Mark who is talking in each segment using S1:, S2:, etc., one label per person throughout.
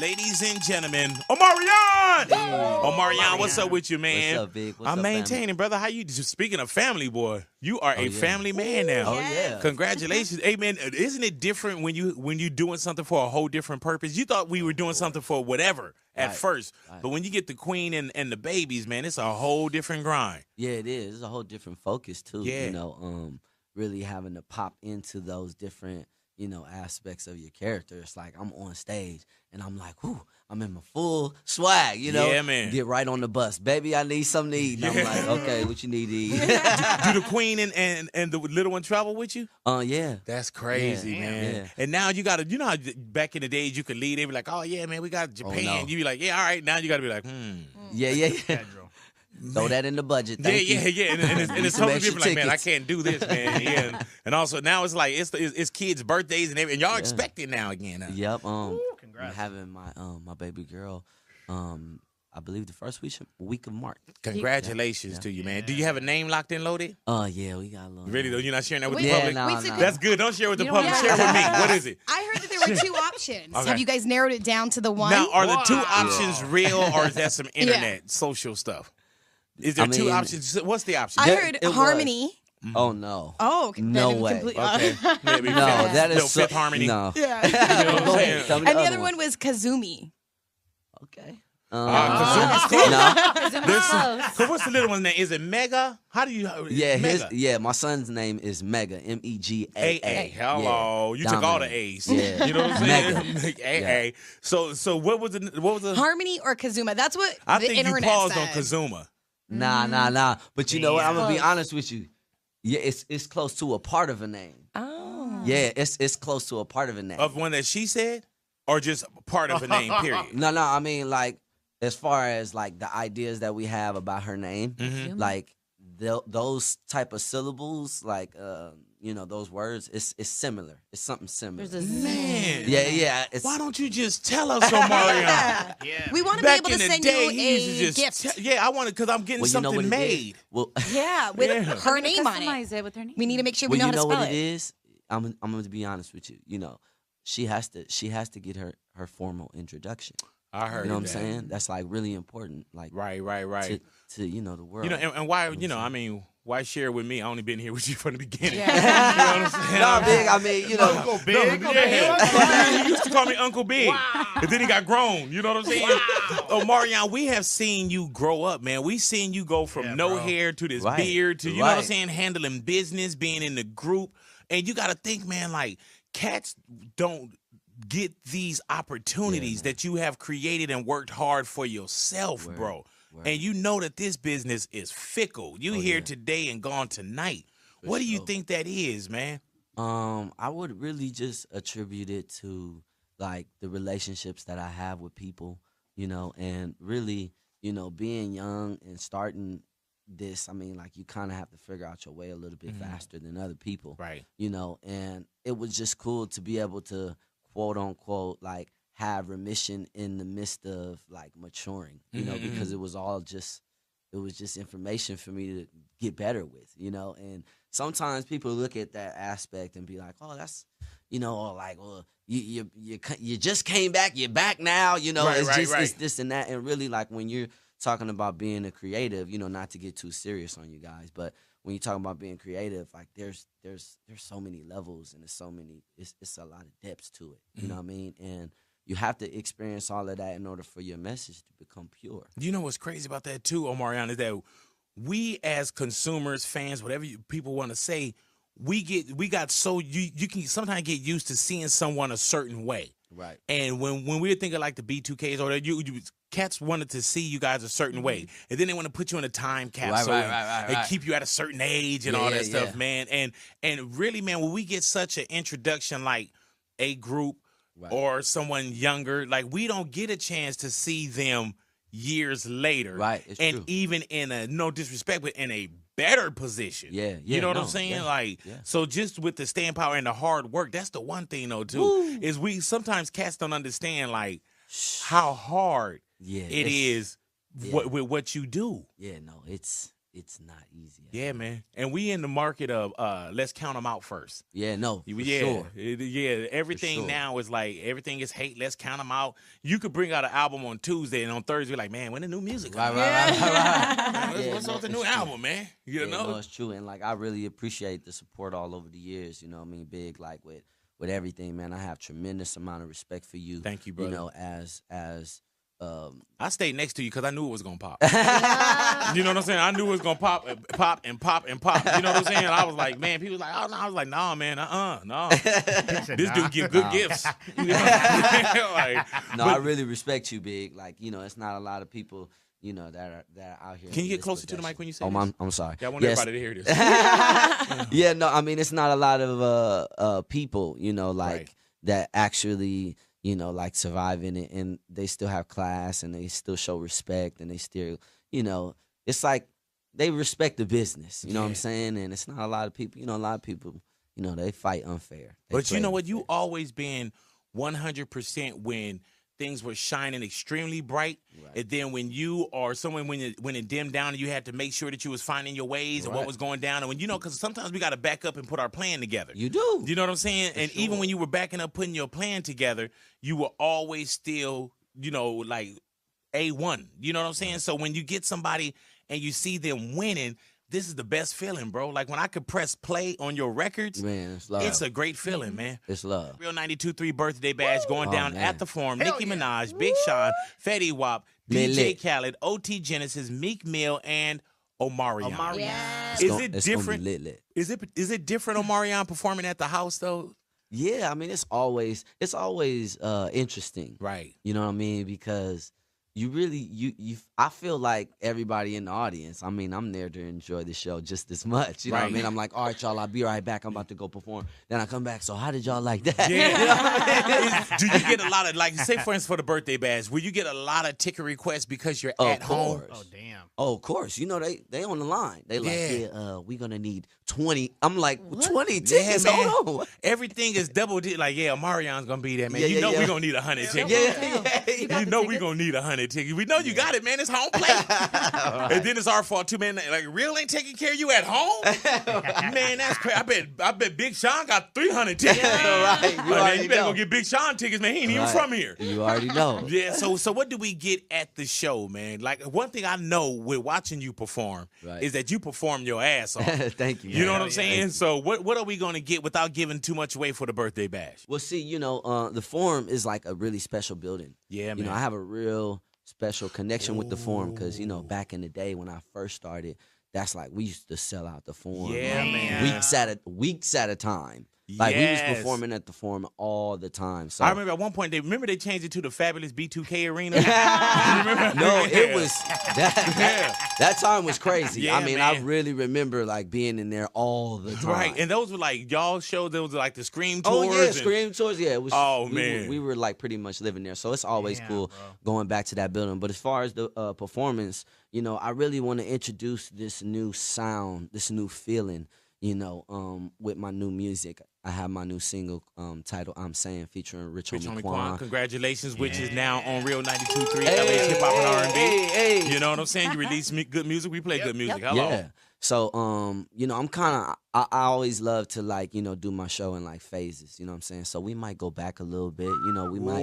S1: ladies and gentlemen, Omarion! Omarion, what's up with you, man?
S2: What's up, Big? What's
S1: I'm
S2: up,
S1: maintaining,
S2: family?
S1: brother. How you? Speaking of family, boy, you are a family man now.
S2: Oh, yeah.
S1: Congratulations. Hey, man, isn't it different when you doing something for a whole different purpose? You thought we were doing something for whatever at first, but when you get the queen and the babies, man, it's a whole different grind.
S2: Yeah, it is. It's a whole different focus, too.
S1: Yeah.
S2: You know, really having to pop into those different, you know, aspects of your character. It's like I'm on stage and I'm like, whoo, I'm in my full swag, you know?
S1: Yeah, man.
S2: Get right on the bus. Baby, I need something to eat. And I'm like, okay, what you need to eat?
S1: Do the queen and the little one travel with you?
S2: Yeah.
S1: That's crazy,
S2: Yeah,
S1: man.
S2: yeah.
S1: And now you got to, you know how back in the days you could lead, they be like, oh, yeah, man, we got Japan.
S2: no.
S1: You be like, yeah, all right. Now you got to be like,
S2: Yeah. Throw that in the budget. Thank you.
S1: Yeah. And it's
S2: Some
S1: totally
S2: extra
S1: different. Like, man, I
S2: tickets.
S1: can't do this, man. Yeah. And also now it's like it's kids' birthdays and everything. And y'all expect it now again. Huh?
S2: Yep. I'm
S3: Congrats.
S2: having my baby girl. I believe the first week of March.
S1: Congratulations to you, man. Do you have a name locked and loaded?
S2: Yeah, we got a little.
S1: Really though, you're not sharing that with the
S2: Yeah,
S1: public.
S2: no,
S4: Wait, so
S2: no.
S1: That's good. Don't share with the
S4: You
S1: public.
S4: don't
S1: Share
S4: have
S1: with me.
S4: to.
S1: What is it?
S4: I heard that there were two options.
S1: Okay.
S4: Have you guys narrowed it down to the one?
S1: Now, are the two
S3: Wow.
S1: options real or is that some internet social stuff? Is there two
S2: mean-
S1: options? What's the option?
S4: I
S2: There-
S4: heard
S2: it was.
S4: Harmony.
S2: Oh no.
S4: Oh, okay.
S2: No
S4: Then
S2: way.
S4: complete-
S1: Okay. Maybe
S2: No, that is
S1: no Fifth Harmony.
S2: No.
S4: Yeah.
S1: You know what I'm
S2: Go
S1: saying?
S2: ahead. Tell me
S4: And the
S2: other
S4: other one was Kazumi.
S2: Okay.
S1: Kazumi's close.
S2: No.
S1: So what's the little one's name? Is it Mega? How do you?
S2: Yeah,
S1: Mega.
S2: my son's name is Mega,
S1: AA.
S2: MEGAA.
S1: Hello. You took all the A's.
S2: Yeah.
S1: You know what I'm saying?
S2: Mega.
S1: AA. So what was the
S4: Harmony or Kazuma? That's what
S1: I
S4: the
S1: think you
S4: internet
S1: paused
S4: said.
S1: on Kazuma.
S2: Nah. But you know what? I'm gonna be
S4: Close.
S2: honest with you. Yeah, it's close to a part of a name.
S4: Oh.
S2: Yeah, it's close to a part of a name.
S1: Of one that she said? Or just part of a name, period?
S2: No, I mean like as far as like the ideas that we have about her name,
S1: Mm-hmm.
S2: like those type of syllables, like you know, those words, it's similar. It's something similar.
S4: There's a
S1: Man.
S2: Yeah. It's,
S1: Why don't you just tell us, Omarion?
S3: Yeah.
S4: We want to be
S1: Back
S4: able
S1: in
S4: to
S1: the
S4: send
S1: day,
S4: you
S1: he used to
S4: a
S1: just
S4: gift.
S1: yeah, I want to because I'm getting
S2: well, you know
S1: something
S2: what it
S1: made.
S2: is? Well,
S4: Yeah, with
S1: Yeah.
S4: her name on it.
S5: Customize it with her name.
S4: We need to make sure
S2: well,
S4: we know
S2: you
S4: how
S2: know
S4: to spell
S2: what
S4: it.
S2: it is. I'm going to be honest with you. You know, she has to get her formal introduction.
S1: I heard
S2: You know what I'm
S1: that.
S2: saying? That's like really important. Like
S1: Right.
S2: to you know the world.
S1: You know, and why, you know, I mean, why share with me? I only been here with you from the beginning.
S4: Yeah.
S1: You know what I'm saying?
S2: Nah, Big. I mean, you know.
S3: Uncle Big.
S1: Yeah. He used to call me Uncle Big. And then he got grown. You know what I'm saying? Oh, Marion, we have seen you grow up, man. We seen you go from
S3: Yeah,
S1: no
S3: bro.
S1: hair to this
S2: Right.
S1: beard to, you know what I'm
S2: Right.
S1: saying, handling business, being in the group. And you got to think, man, like, cats don't get these opportunities that you have created and worked hard for yourself, bro.
S2: Word.
S1: And you know that this business is fickle. You here today and gone tonight. What do you
S2: sure.
S1: think that is, man?
S2: I would really just attribute it to like the relationships that I have with people, you know, and really, you know, being young and starting this, I mean, like you kind of have to figure out your way a little bit faster than other people,
S1: Right.
S2: you know, and it was just cool to be able to quote unquote like have remission in the midst of like maturing, you know, because it was just information for me to get better with, you know. And sometimes people look at that aspect and be like, oh, that's, you know, or like, well, you just came back, you're back now, you know.
S1: Right,
S2: it's
S1: right,
S2: just
S1: right.
S2: it's this and that. And really like when you're talking about being a creative, you know, not to get too serious on you guys, but when you're talking about being creative, like there's so many levels and it's a lot of depths to it. You know what I mean? And you have to experience all of that in order for your message to become pure.
S1: You know what's crazy about that too, Omarion, is that we as consumers, fans, whatever people want to say, we got so you can sometimes get used to seeing someone a certain way.
S2: Right.
S1: And when we were thinking like the B2Ks or that, you cats wanted to see you guys a certain way, and then they want to put you in a time capsule and keep you at a certain age and all that stuff, man. And really, man, when we get such an introduction like a group or someone younger, like we don't get a chance to see them years later,
S2: Right, it's
S1: and
S2: true.
S1: even in a no disrespect, but in a better position.
S2: Yeah,
S1: You know what I'm
S2: no,
S1: saying?
S2: yeah,
S1: Like,
S2: yeah.
S1: so just with the staying power and the hard work, that's the one thing though too, is we sometimes cats don't understand like how hard
S2: Yeah,
S1: it is
S2: yeah.
S1: with what you do.
S2: Yeah, no, it's it's not easy.
S1: Yeah, man. And we in the market of let's count them out first.
S2: Yeah, no, for
S1: yeah,
S2: sure.
S1: Everything
S2: sure.
S1: now is like everything is hate. Let's count them out. You could bring out an album on Tuesday, and on Thursday, like, man, when the new music comes
S2: Right.
S1: What's on the new album, man? You know,
S2: no, it's true, and like I really appreciate the support all over the years. You know, what I mean, big like with everything, man. I have tremendous amount of respect for you.
S1: Thank you, brother.
S2: You know, as
S1: I stayed next to you because I knew it was gonna pop. You know what I'm saying? I knew it was gonna pop and pop and pop and pop. You know what I'm saying? I was like, man, people was like, oh no. I was like, nah, man, no. This dude give good gifts. You know what I'm saying? Like,
S2: I really respect you, big. Like, you know, it's not a lot of people, you know, that are out here.
S1: Can you get closer to the mic when you say
S2: this?
S1: this?
S2: I'm sorry.
S1: Yeah, I want everybody to hear this.
S2: Yeah, no, I mean, it's not a lot of people, you know, like that actually, you know, like survive in it, and they still have class, and they still show respect, and they still, you know, it's like they respect the business, you know what I'm saying? And it's not a lot of people, you know, a lot of people, you know, they fight unfair.
S1: But you know what? You always been 100% when things were shining extremely bright, and then when you or someone when it dimmed down, and you had to make sure that you was finding your ways and what was going down, and when you know, because sometimes we got to back up and put our plan together.
S2: You do.
S1: You know what I'm saying? And even when you were backing up, putting your plan together, you were always still, you know, like A1. You know what I'm saying? So when you get somebody and you see them winning, this is the best feeling, bro. Like when I could press play on your records,
S2: man, it's love.
S1: It's a great feeling, man.
S2: It's love.
S1: Real 92.3 birthday bash going down at the Forum. Nicki Minaj, Big Sean, Fetty Wap, DJ Khaled, OT Genesis, Meek Mill, and Omarion.
S4: Yeah.
S1: Is it different?
S2: Lit.
S1: Is it different, Omarion performing at the house though?
S2: Yeah, I mean, it's always interesting,
S1: right?
S2: You know what I mean? Because you really I feel like everybody in the audience, I mean, I'm there to enjoy the show just as much. You know what I mean? I'm like, all right, y'all, I'll be right back. I'm about to go perform. Then I come back. So how did y'all like that?
S1: Yeah.
S2: You know what I mean?
S1: Do you get a lot of, like, say for instance for the birthday bash, will you get a lot of ticket requests because you're at home?
S2: Oh, damn. Oh, of course. You know, they on the line. They like, we're gonna need 20. I'm like, 20 tickets?
S1: Man.
S2: Hold on.
S1: Everything is double like, Omarion's gonna be there, man. You know we're gonna need 100 tickets.
S2: Yeah.
S1: You know we're gonna need 100 tickets. We know you got it, man. It's home plate. And then it's our fault too, man. Like, Real ain't taking care of you at home? Man, that's crazy. I bet Big Sean got 300 tickets.
S2: Right.
S1: You better go get Big Sean tickets, man. He ain't even from here.
S2: You already know.
S1: Yeah, so what do we get at the show, man? Like, one thing I know with watching you perform is that you perform your ass off.
S2: Thank you, man.
S1: You know what I'm saying? So what are we going to get without giving too much away for the birthday bash?
S2: Well, see, you know, the Forum is like a really special building.
S1: Yeah, man.
S2: You know, I have a real special connection with the Forum because, you know, back in the day when I first started, that's like we used to sell out the Forum.
S1: Yeah, man.
S2: Weeks at a time. Like, we was performing at the Forum all the time. So
S1: I remember at one point, they changed it to the fabulous B2K Arena.
S2: No, it was, that time was crazy.
S1: Yeah,
S2: I mean,
S1: man.
S2: I really remember, like, being in there all the time.
S1: Right, and those were, like, y'all shows, those were, like, the Scream tours.
S2: Oh, yeah, Scream tours, yeah. It was,
S1: man.
S2: We were, like, pretty much living there. So it's always cool going back to that building. But as far as the performance, you know, I really want to introduce this new sound, this new feeling, you know, with my new music. I have my new single titled I'm Saying featuring Rich Homie Quan.
S1: Congratulations, which is now on Real 92.3 LA's Hip Hop and R&B. You know what I'm saying? You release good music, we play good music. Hello.
S2: Yeah. So, you know, I always love to, like, you know, do my show in, like, phases, you know what I'm saying? So we might go back a little bit, you know, we might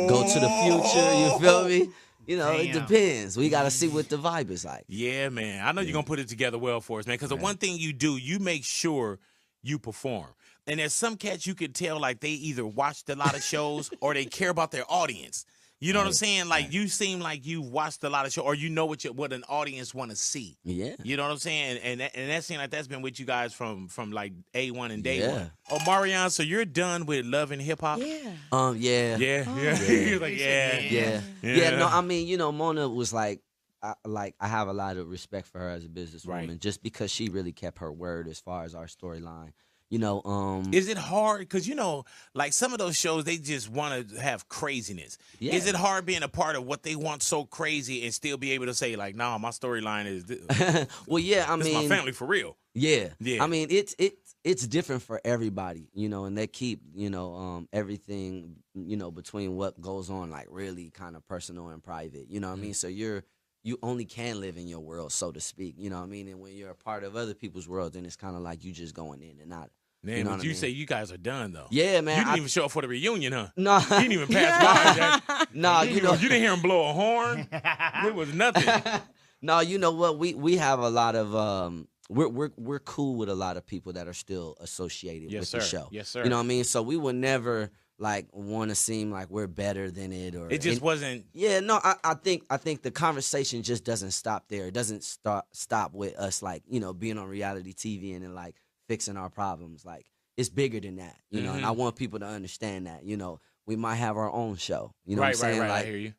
S2: go to the future, you feel me? You know, it depends. We got to see what the vibe is like.
S1: Yeah, man. I know you're going to put it together well for us, man, because the one thing you do, you make sure you perform. And there's some cats you could tell, like, they either watched a lot of shows or they care about their audience. You know what I'm saying? Like, you seem like you've watched a lot of shows or you know what an audience want to see.
S2: Yeah.
S1: You know what I'm saying? And that seems like that's been with you guys from like A1 and day one. Omarion, so you're done with Love and Hip Hop?
S2: Yeah.
S1: Yeah. He's like,
S2: Yeah, no, I mean, you know, Mona was like I have a lot of respect for her as a businesswoman just because she really kept her word as far as our storyline. You know,
S1: is it hard? Because, you know, like some of those shows, they just want to have craziness. Yeah. Is it hard being a part of what they want so crazy and still be able to say, like, nah, my storyline is this?
S2: Well, yeah, I mean,
S1: this is my family for real.
S2: Yeah. I mean, it's different for everybody, you know, and they keep, you know, everything, you know, between what goes on, like, really kind of personal and private. You know what I mean? So you're you only can live in your world, so to speak. You know what I mean? And when you're a part of other people's world, then it's kind of like you just going in and out.
S1: Man,
S2: you know
S1: but
S2: what
S1: you
S2: I mean?
S1: say you guys are done though.
S2: Yeah, man.
S1: You didn't even show up for the reunion, huh?
S2: No.
S1: You didn't even pass by.
S2: No,
S1: you didn't hear him blow a horn. It was nothing.
S2: No, you know what? We have a lot of we're cool with a lot of people that are still associated with the show.
S1: Yes, sir.
S2: You know what I mean? So we would never like want to seem like we're better than it, or
S1: it just wasn't.
S2: Yeah, no, I think the conversation just doesn't stop there. It doesn't stop with us like, you know, being on reality TV and then like fixing our problems. Like it's bigger than that, you know. And I want people to understand that, you know, we might have our own show. You know what I'm saying?
S1: Right.
S2: Like,
S1: I hear you.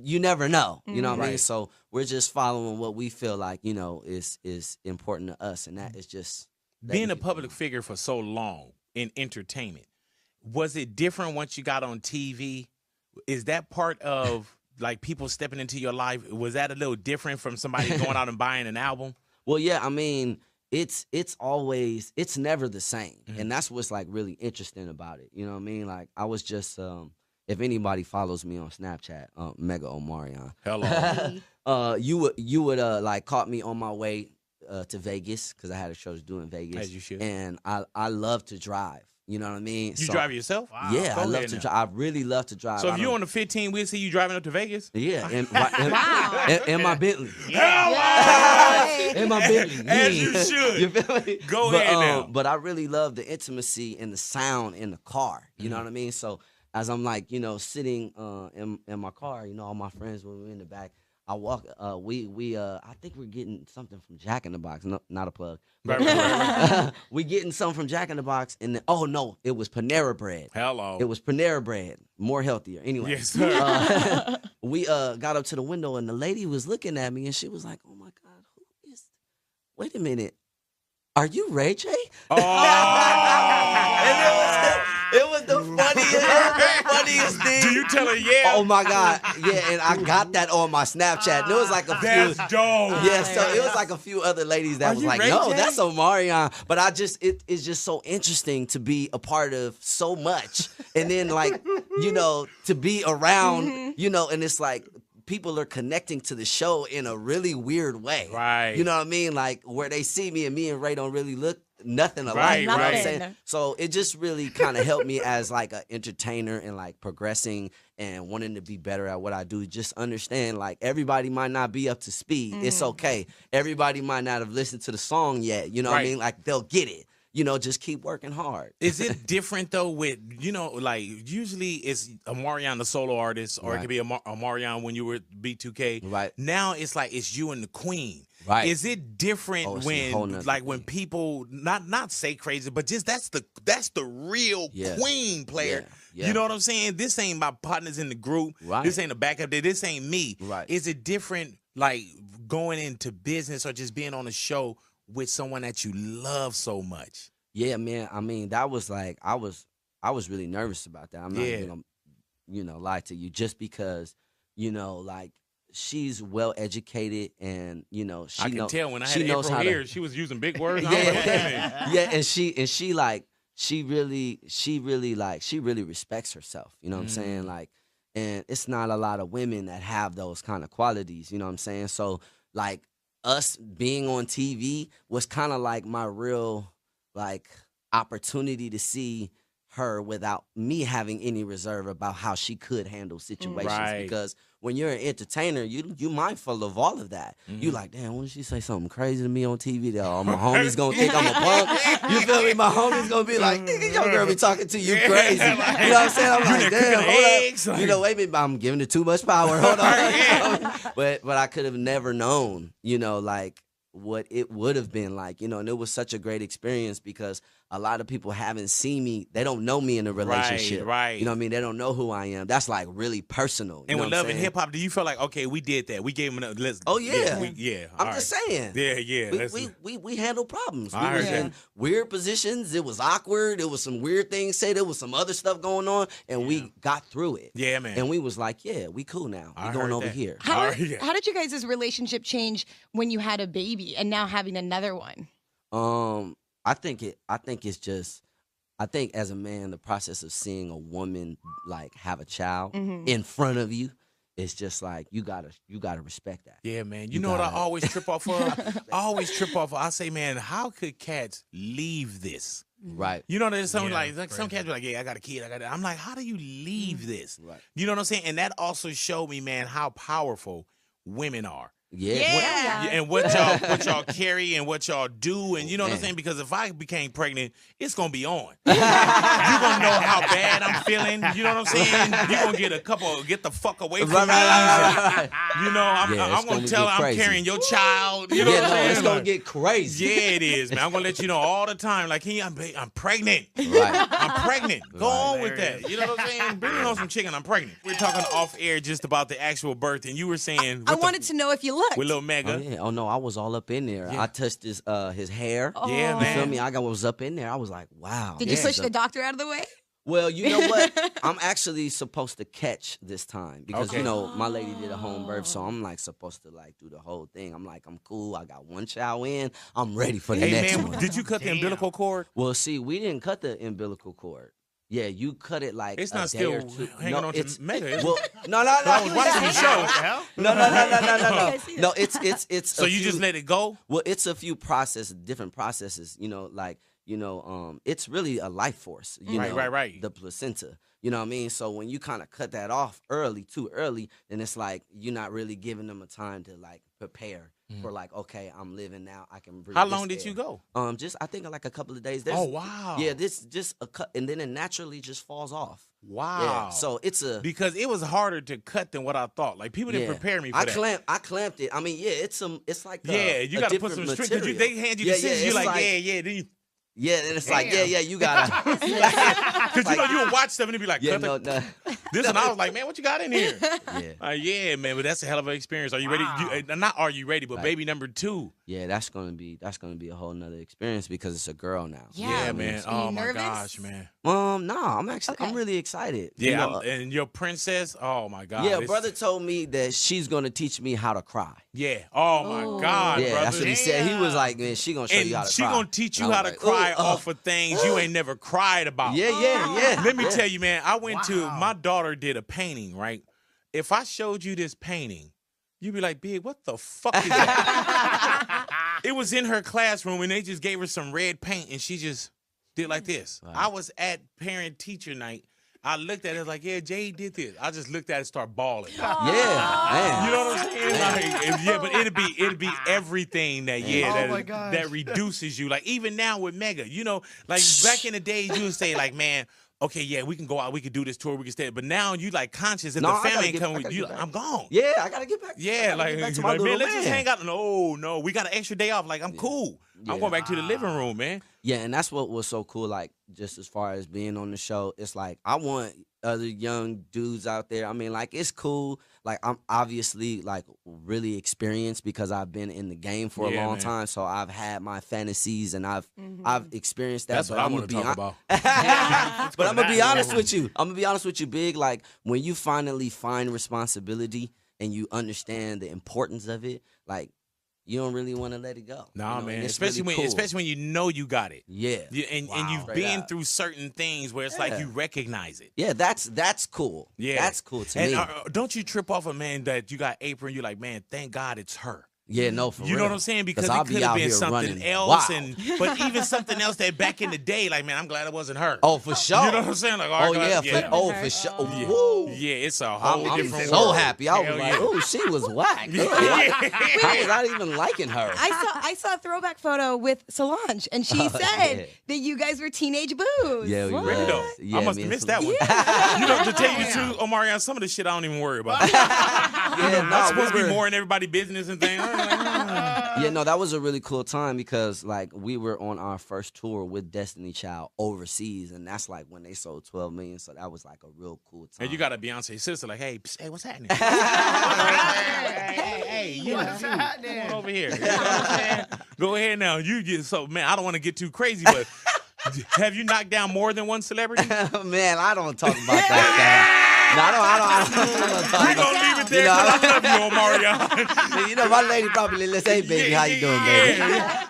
S2: You never know. You know what I mean?
S1: Right.
S2: So we're just following what we feel like, you know, is important to us, and that is just
S1: Being a public figure for so long in entertainment. Was it different once you got on TV? Is that part of like people stepping into your life? Was that a little different from somebody going out and buying an album?
S2: Well, yeah, I mean, it's never the same. And that's what's like really interesting about it. You know what I mean? Like I was just if anybody follows me on Snapchat, Mega Omarion.
S1: Hello.
S2: You would like caught me on my way to Vegas because I had a show to do in Vegas.
S1: As you should.
S2: And I love to drive. You know what I mean?
S1: You drive yourself?
S2: Wow. Yeah, I love to drive. I really love to drive.
S1: So if you're on the 15, we'll see you driving up to Vegas?
S2: Yeah, in my Bentley.
S1: Yeah.
S2: In my Bentley.
S1: As you should.
S2: You feel me?
S1: Go ahead now.
S2: But I really love the intimacy and the sound in the car. You know what I mean? So as I'm like, you know, sitting in my car, you know, all my friends when we're in the back, I walk. I think we're getting something from Jack in the Box. No, not a plug.
S1: Right.
S2: We getting something from Jack in the Box, and then, oh no, it was Panera Bread.
S1: Hello.
S2: It was Panera Bread, more healthier. Anyway,
S1: yes, sir.
S2: We got up to the window, and the lady was looking at me, and she was like, "Oh my God, who is? Wait a minute, are you Ray J?"
S1: Oh.
S2: And it was the funniest thing.
S1: Do you tell her yeah?
S2: Oh my God, yeah, and I got that on my Snapchat. There was like a
S1: That's
S2: few.
S1: dope.
S2: Yeah, so it was like a few other ladies that was like,
S1: Ray
S2: "No,
S1: J?"
S2: that's Omarion." But I just, it's just so interesting to be a part of so much, and then like, you know, to be around, you know, and it's like people are connecting to the show in a really weird way,
S1: Right.
S2: You know what I mean? Like where they see me and Ray don't really look nothing alike.
S1: Right,
S2: You know what I'm
S1: right.
S2: saying? So it just really kind of helped me as like an entertainer and like progressing and wanting to be better at what I do. Just understand like everybody might not be up to speed. It's okay. Everybody might not have listened to the song yet. You know what I
S1: Right.
S2: mean? Like they'll get it. You know, just keep working hard.
S1: Is it different though with, you know, like usually it's Omarion the solo artist or it could be Omarion when you were B2K.
S2: Right.
S1: Now it's like it's you and the queen.
S2: Right.
S1: Is it different
S2: Oh, it's a whole
S1: when
S2: nother
S1: like when
S2: thing.
S1: people not say crazy, but just that's the real
S2: Yeah.
S1: queen player.
S2: Yeah.
S1: You know what I'm saying? This ain't my partners in the group.
S2: Right.
S1: This ain't a backup there. This ain't me.
S2: Right.
S1: Is it different like going into business or just being on a show with someone that you love so much?
S2: Yeah, man. I mean, that was like I was really nervous about that. I'm not
S1: Yeah.
S2: even gonna, you know, lie to you just because, you know, like she's well educated and you know she
S1: I can tell when I had
S2: knows
S1: April
S2: how to-
S1: here, she was using big words. I was like, wait a minute.
S2: yeah, and she really respects herself. You know what I'm saying? Like, and it's not a lot of women that have those kind of qualities. You know what I'm saying? So like us being on TV was kind of like my real like opportunity to see her without me having any reserve about how she could handle situations.
S1: Right.
S2: Because when you're an entertainer, you mindful of all of that. You like, damn, when she say something crazy to me on TV, that all my homies gonna think I'm a punk. You feel me? My homies gonna be like, nigga, your girl be talking to you crazy. You know what I'm saying? I'm like, damn, hold up. You know, wait a minute, I'm giving it too much power. Hold on. But I could have never known, you know, like what it would have been like, you know, and it was such a great experience because a lot of people haven't seen me. They don't know me in a relationship.
S1: Right.
S2: You know what I mean? They don't know who I am. That's like really personal.
S1: And
S2: you know
S1: with
S2: what I'm
S1: Love and
S2: saying?
S1: Hip Hop, do you feel like, okay, we did that. We gave him a let's
S2: Oh, yeah.
S1: all
S2: I'm just saying.
S1: Yeah.
S2: We handle problems.
S1: I
S2: We was
S1: heard
S2: in weird positions. It was awkward. There was some weird things said. There was some other stuff going on, and we got through it.
S1: Yeah, man.
S2: And we was like, yeah, we cool now.
S1: I
S2: We going
S1: heard
S2: over
S1: that.
S2: here.
S4: How
S1: Yeah.
S4: did you guys' relationship change when you had a baby and now having another one?
S2: I think it's just. I think as a man, the process of seeing a woman like have a child in front of you it's just like you gotta respect that.
S1: Yeah, man. You know what I always trip off of? I say, man, how could cats leave this?
S2: Right.
S1: You know, there's something like some cats be like, yeah, I got a kid, I'm like, how do you leave this?
S2: Right.
S1: You know what I'm saying? And that also showed me, man, how powerful women are.
S2: Yeah.
S1: And what y'all carry and what y'all do, and you know what I'm saying? Because if I became pregnant, it's gonna be on. You're gonna know how bad I'm feeling. You know what I'm saying? You're gonna get the fuck away from me.
S2: Right.
S1: You know, I'm gonna tell her I'm carrying your child. You know what I'm saying?
S2: It's gonna get crazy.
S1: Yeah, it is, man. I'm gonna let you know all the time. Like, I'm pregnant.
S2: Right.
S1: I'm pregnant. Go on with that. You know what I'm saying? Bring me on some chicken. I'm pregnant. We're talking off air just about the actual birth, and you were saying
S4: I wanted to know if you looked.
S1: with Lil Mega.
S2: Oh, yeah. Oh no, I was all up in there. I touched his hair.
S1: Yeah, man.
S2: You feel me? I was up in there. I was like, wow.
S4: Did you push the doctor out of the way?
S2: Well, you know what? I'm actually supposed to catch this time because you know my lady did a home birth, so I'm like supposed to like do the whole thing. I'm like, I'm cool. I got one child in. I'm ready for the next one.
S1: Did you cut the umbilical cord?
S2: Well, see, we didn't cut the umbilical cord. Yeah, you cut it like
S1: it's not still hanging on to Mega.
S2: Well, no.
S1: I was watching the show.
S2: No. No, it's.
S1: So you just let it go?
S2: Well, it's a few different processes. You know, like it's really a life force. You know,
S1: right.
S2: The placenta. You know what I mean? So when you kind of cut that off too early, then it's like you're not really giving them a time to like prepare for like, okay, I'm living now. I can breathe.
S1: How long did you go?
S2: Just I think like a couple of days.
S1: Oh wow.
S2: Yeah, this just a cut, and then it naturally just falls off.
S1: Wow.
S2: Yeah, so it's
S1: because it was harder to cut than what I thought. Like people didn't prepare me for that.
S2: I clamped it. I mean, yeah, it's like
S1: you got to put some string. They hand you the scissors. You're like, then you.
S2: Yeah, and it's like, you gotta.
S1: Because you would watch stuff and it'd be like, this, and I was like, man, what you got in here?
S2: Yeah,
S1: man, but that's a hell of an experience. Are you ready? Not are you ready, but baby number 2.
S2: Yeah, that's gonna be a whole nother experience because it's a girl now.
S1: Yeah, man. Oh my gosh, man.
S2: No, I'm really excited.
S1: Yeah, and your princess. Oh my God.
S2: Yeah, brother told me that she's gonna teach me how to cry.
S1: Yeah. Oh my God,
S2: yeah,
S1: brother.
S2: that's what he said. He was like, man, she gonna show you how to cry.
S1: She gonna teach you how to cry off of things you ain't never cried about.
S2: Yeah.
S1: Let me tell you, man. I went to my daughter did a painting, right? If I showed you this painting, you'd be like, Big, what the fuck is that? It was in her classroom, and they just gave her some red paint, and she just did like this. Wow. I was at parent-teacher night. I looked at it like, yeah, Jay did this. I just looked at it and started bawling.
S2: Yeah, man.
S1: You know what I'm saying? Like, but it'd be everything that that reduces you. Like even now with Mega, you know, like back in the days you would say like, man, okay, yeah, we can go out, we can do this tour, we can stay. But now you like conscious if the family ain't coming with you, I'm gone.
S2: Yeah, I gotta get back.
S1: Yeah, like man, let's just hang out. No, we got an extra day off. Like I'm cool. I'm going back to the living room, man.
S2: Yeah, and that's what was so cool. Like just as far as being on the show, it's like I want other young dudes out there. I mean, like it's cool. Like I'm obviously like really experienced because I've been in the game for a long time. So I've had my fantasies and I've experienced that.
S1: That's what I want to talk about.
S2: But I'm gonna be honest with you. Big. Like when you finally find responsibility and you understand the importance of it, like you don't really want to let it go.
S1: Nah, man.
S2: Especially
S1: when you know you got it.
S2: Yeah.
S1: And you've been through certain things where it's like you recognize it.
S2: Yeah, that's cool. Yeah. That's cool to me.
S1: Don't you trip off a man that you got apron, you're like, man, thank God it's her.
S2: Yeah, no, for real.
S1: You know what I'm saying? Because it could have been something else, but even something else that back in the day, like, man, I'm glad it wasn't her.
S2: Oh, for sure.
S1: You know what I'm saying? Like,
S2: for sure.
S1: Yeah, it's a whole different
S2: I'm so happy. I was like, oh, she was whack. I was not even liking her.
S4: I saw a throwback photo with Solange, and she said that you guys were teenage boos.
S2: Yeah, we were.
S1: I must have missed that one. You know, to tell you the truth, Omarion, some of the shit I don't even worry about. I'm supposed to be more in everybody's business and things.
S2: Yeah, no, that was a really cool time because like we were on our first tour with Destiny Child overseas, and that's like when they sold 12 million. So that was like a real cool time.
S1: And you got a Beyonce sister, like, hey, what's happening? hey, what's happening? Come on over here. You know what I'm saying? Go ahead now. Man, I don't want to get too crazy, but have you knocked down more than one celebrity?
S2: Man, I don't talk about that stuff. No, I don't.
S1: We're going to leave it there because I love you, Omarion.
S2: You know, my lady probably let's say, baby, how you doing, baby?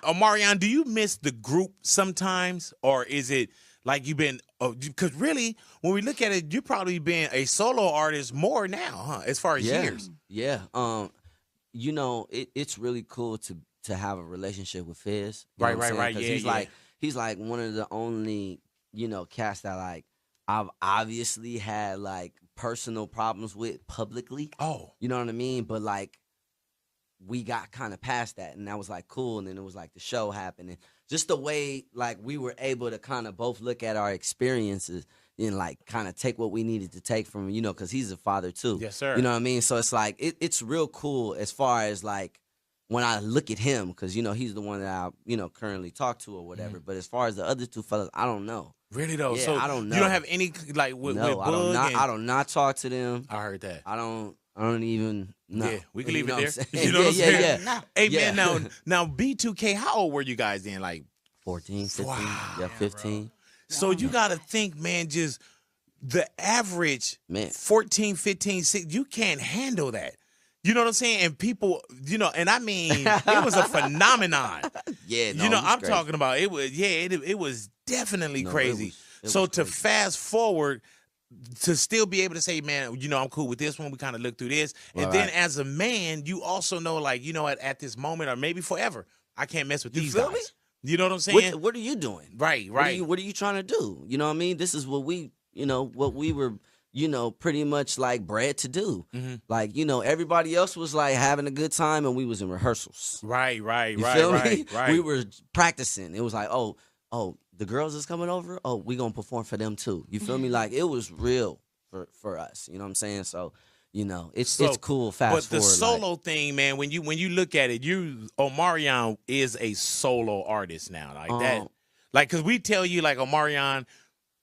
S1: Omarion, do you miss the group sometimes? Or is it like you've been, because really, when we look at it, you've probably been a solo artist more now, huh? As far as years.
S2: Yeah. You know, it's really cool to have a relationship with Fizz.
S1: Right. Yeah,
S2: he's like one of the only, you know, cats that like I've obviously had like personal problems with publicly.
S1: Oh.
S2: You know what I mean? But like we got kind of past that, and that was like cool. And then it was like the show happened, and just the way like we were able to kind of both look at our experiences and like kind of take what we needed to take from, you know, because he's a father too.
S1: Yes, sir.
S2: You know what I mean? So it's like it's real cool as far as like when I look at him, because you know he's the one that I, you know, currently talk to or whatever. But as far as the other two fellas, I don't know.
S1: Really though?
S2: Yeah,
S1: so
S2: I don't know.
S1: You don't have any like with
S2: No,
S1: Boog
S2: I do not talk to them.
S1: I heard that.
S2: I don't even know.
S1: Yeah, we can leave
S2: You know
S1: it
S2: what
S1: there.
S2: I'm saying?
S1: You know what I'm saying?
S2: Yeah.
S1: Hey
S2: Yeah.
S1: man, now B2K, how old were you guys then? Like
S2: 14, 15,
S1: Wow.
S2: 15.
S1: So you got to think, man, just the average
S2: Man.
S1: 14, 15, 16, you can't handle that. You know what I'm saying? And people, you know, and I mean, it was a phenomenon.
S2: Yeah, no,
S1: You know,
S2: it was
S1: I'm
S2: crazy.
S1: talking about it was, it was definitely
S2: No, it
S1: crazy.
S2: was
S1: So to
S2: crazy.
S1: fast forward, to still be able to say, man, you know, I'm cool with this one. We kind of look through this. And
S2: Right,
S1: then
S2: right.
S1: as a man, you also know, like, you know, at this moment or maybe forever, I can't mess with these
S2: feel
S1: guys.
S2: me?
S1: You know what I'm saying?
S2: What are you doing?
S1: Right.
S2: What are you trying to do? You know what I mean? This is what we, you know, what we were, you know, pretty much like bred to do.
S1: Mm-hmm.
S2: Like, you know, everybody else was like having a good time and we was in rehearsals.
S1: Right.
S2: You feel me? We were practicing. It was like, oh, the girls is coming over. Oh, we gonna perform for them too. You feel me? Like it was real for us. You know what I'm saying? So, you know, it's cool. Fast
S1: But the
S2: forward,
S1: solo thing, man, when you look at it, Omarion is a solo artist now, like that. Like, cause we tell you, like, Omarion,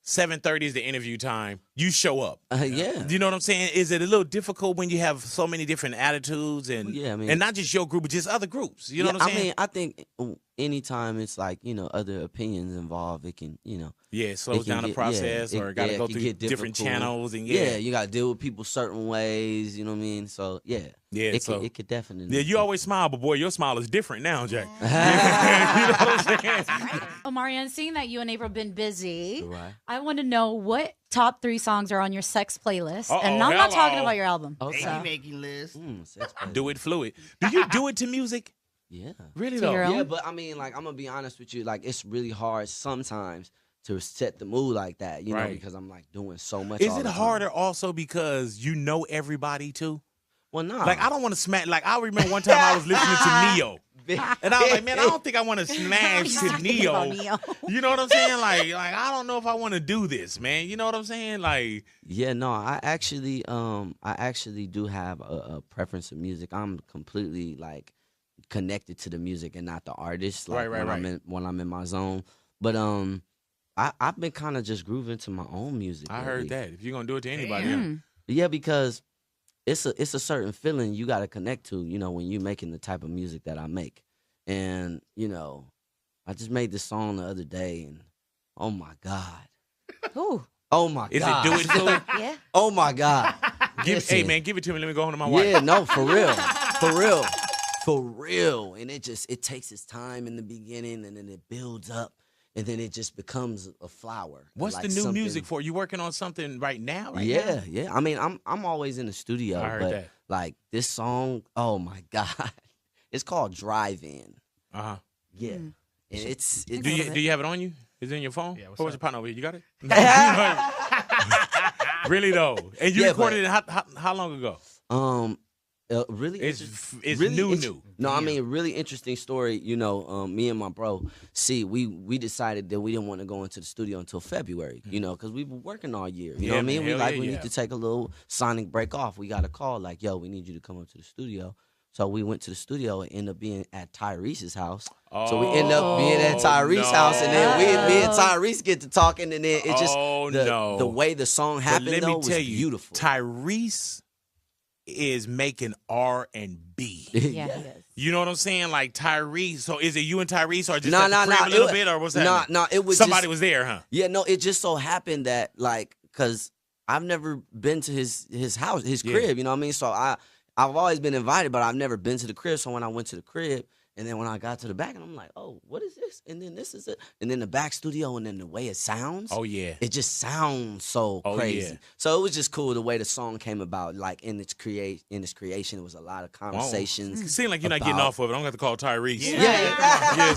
S1: 7:30 is the interview time. You show up.
S2: Yeah.
S1: You know what I'm saying? Is it a little difficult when you have so many different attitudes and
S2: Yeah, I mean-
S1: and not just your group, but just other groups? You know what I'm saying?
S2: I mean, I think anytime it's like, you know, other opinions involved, it can, you know.
S1: Yeah, it slows down the process, or got to go through different channels, and
S2: you got to deal with people certain ways. You know what I mean? So it could definitely.
S1: Yeah, you always smile, but boy, your smile is different now, Jack. You know what I'm saying?
S3: Omarion, seeing that you and April have been busy,
S2: Right.
S3: I want to know what top 3 songs are on your sex playlist.
S1: Uh-oh,
S3: And I'm not talking
S1: hello.
S3: about your album.
S2: Okay.
S3: So.
S5: Making list.
S2: Sex play.
S1: Do it fluid. Do you do it to music?
S2: Yeah.
S1: Really
S3: To
S1: though?
S3: your own?
S2: Yeah, but I mean, like, I'm gonna be honest with you. Like, it's really hard sometimes to set the mood like that. You know,
S1: Right.
S2: because I'm like doing so much.
S1: Is
S2: all
S1: it
S2: the time.
S1: harder also because you know everybody too?
S2: Well, no.
S1: Like, I don't want to smash. Like, I remember one time I was listening to Neo. And I was like, man, I don't think I want to smash to Neo.
S3: About Neo.
S1: You know what I'm saying? Like I don't know if I want to do this, man. You know what I'm saying? Like,
S2: Yeah, no, I actually do have a preference of music. I'm completely like connected to the music and not the artist. Like
S1: Right.
S2: when I'm in my zone. But I've been kind of just grooving to my own music.
S1: I
S2: lately.
S1: heard that. If you're gonna do it to anybody,
S3: Mm.
S2: Yeah, because it's a certain feeling you got to connect to, you know, when you're making the type of music that I make. And, you know, I just made this song the other day and oh my God.
S3: Ooh.
S2: Oh my
S1: is
S2: God.
S1: it do it fluid?
S3: Yeah.
S2: Oh my God.
S1: Hey
S2: Listen.
S1: man, give it to me. Let me go home to my wife.
S2: Yeah, no, for real. For real. For real. And it takes its time in the beginning and then it builds up and then it just becomes a flower.
S1: What's
S2: Like
S1: the new
S2: something-
S1: music for? You working on something right now? Right
S2: Yeah,
S1: now?
S2: yeah. I mean, I'm always in the studio,
S1: I heard
S2: but
S1: that.
S2: like this song, oh my God. It's called Drive In.
S1: Uh huh.
S2: Yeah. And it's
S1: Do you have it on you? Is it in your phone?
S5: Yeah, what's
S1: Or was
S5: up?
S1: your partner over here? You got it? Really though? And you
S2: Yeah,
S1: recorded it how long ago?
S2: really
S1: It's
S2: really
S1: new.
S2: No, I mean, really interesting story. You know, me and my bro, we decided that we didn't want to go into the studio until February, you know, because we were working all year. You know what I mean?
S1: man, hell
S2: We
S1: yeah.
S2: need to take a little sonic break off. We got a call like, yo, we need you to come up to the studio. So we went to the studio and ended up being at Tyrese's house. So we ended up being at Tyrese's house, and then me and Tyrese get to talking, and then it just the way the song
S1: But
S2: happened
S1: let me
S2: though was
S1: tell you,
S2: beautiful.
S1: Tyrese is making R&B.
S3: Yeah, he is.
S1: You know what I'm saying? Like Tyrese. So is it you and Tyrese, or just
S2: No,
S1: at the
S2: no,
S1: crib
S2: no,
S1: a little
S2: it-
S1: bit, or what's
S2: no,
S1: that?
S2: no, it was
S1: somebody
S2: just-
S1: was there, huh?
S2: Yeah, no, it just so happened that like, cause I've never been to his house, his
S1: Yeah.
S2: crib. You know what I mean? So I've always been invited, but I've never been to the crib. So when I went to the crib And then when I got to the back, and I'm like, oh, what is this? And then this is it. And then the back studio, and then the way it sounds.
S1: Oh, yeah.
S2: It just sounds so crazy.
S1: Yeah.
S2: So it was just cool the way the song came about. Like in its creation, it was a lot of conversations.
S1: It seems like you're not getting off of it. I'm going to have to call Tyrese.
S2: Yeah.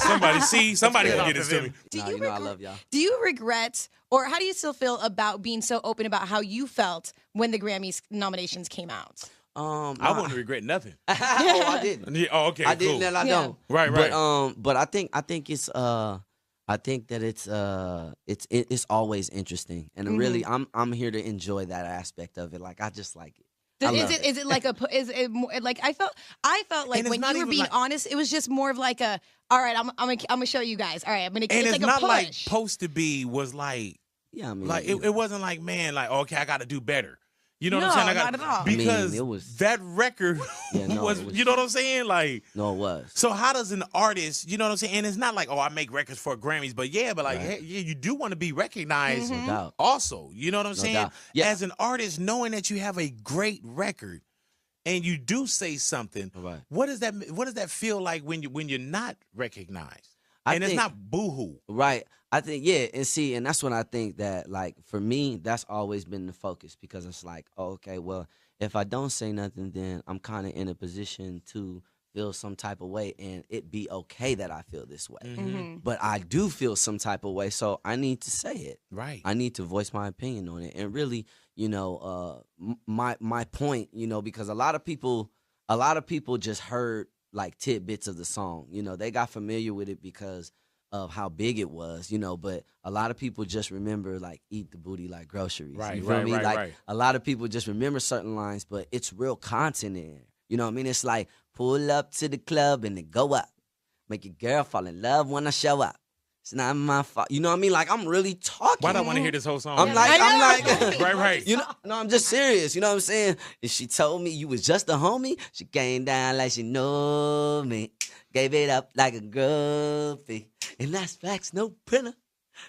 S1: somebody can get this to me.
S2: You know I love y'all.
S4: Do you regret, or how do you still feel about being so open about how you felt when the Grammys nominations came out?
S1: I wouldn't regret nothing.
S2: Oh, I didn't.
S1: Yeah, oh, okay,
S2: I
S1: cool.
S2: didn't, and I don't.
S1: Right.
S2: But I think it's I think that it's always interesting, and really I'm here to enjoy that aspect of it. Like I just like it.
S4: Is it like I felt like when you were being honest, it was just more of like a, all right, I'm gonna show you guys. All right, I'm gonna.
S1: And it's
S4: like
S1: not
S4: a push.
S1: like supposed to be was like.
S2: Yeah, I mean,
S1: like it wasn't like, man, like, okay, I got to do better. You know
S4: No,
S1: what I'm saying?
S4: not at all.
S1: Because
S2: it was,
S1: that record was, you know what I'm saying? Like,
S2: no, it was.
S1: So how does an artist, you know what I'm saying? And it's not like, oh, I make records for Grammys, but like, hey, yeah, you do want to be recognized
S2: No doubt.
S1: also. You know what I'm saying?
S2: Doubt. Yeah.
S1: As an artist, knowing that you have a great record and you do say something, what does that feel like when you're not recognized? It's not boohoo.
S2: Right. I think, yeah, and that's when I think that, like, for me, that's always been the focus, because it's like, oh, okay, well, if I don't say nothing, then I'm kind of in a position to feel some type of way, and it be okay that I feel this way. But I do feel some type of way, so I need to say it.
S1: Right.
S2: I need to voice my opinion on it, and really, you know, my point, you know, because a lot of people just heard like tidbits of the song. You know, they got familiar with it because of how big it was, you know, but a lot of people just remember like eat the booty like groceries.
S1: Right,
S2: you feel me? Like
S1: right.
S2: a lot of people just remember certain lines, but it's real content in there. You know what I mean? It's like pull up to the club and then go up. Make your girl fall in love when I show up. It's not my fault. You know what I mean? Like, I'm really talking.
S1: Why do I want to hear this whole song?
S2: I'm like,
S1: right.
S2: You know, no, I'm just serious. You know what I'm saying? And she told me you was just a homie. She came down like she know me. Gave it up like a groupie. And that's facts, no printer.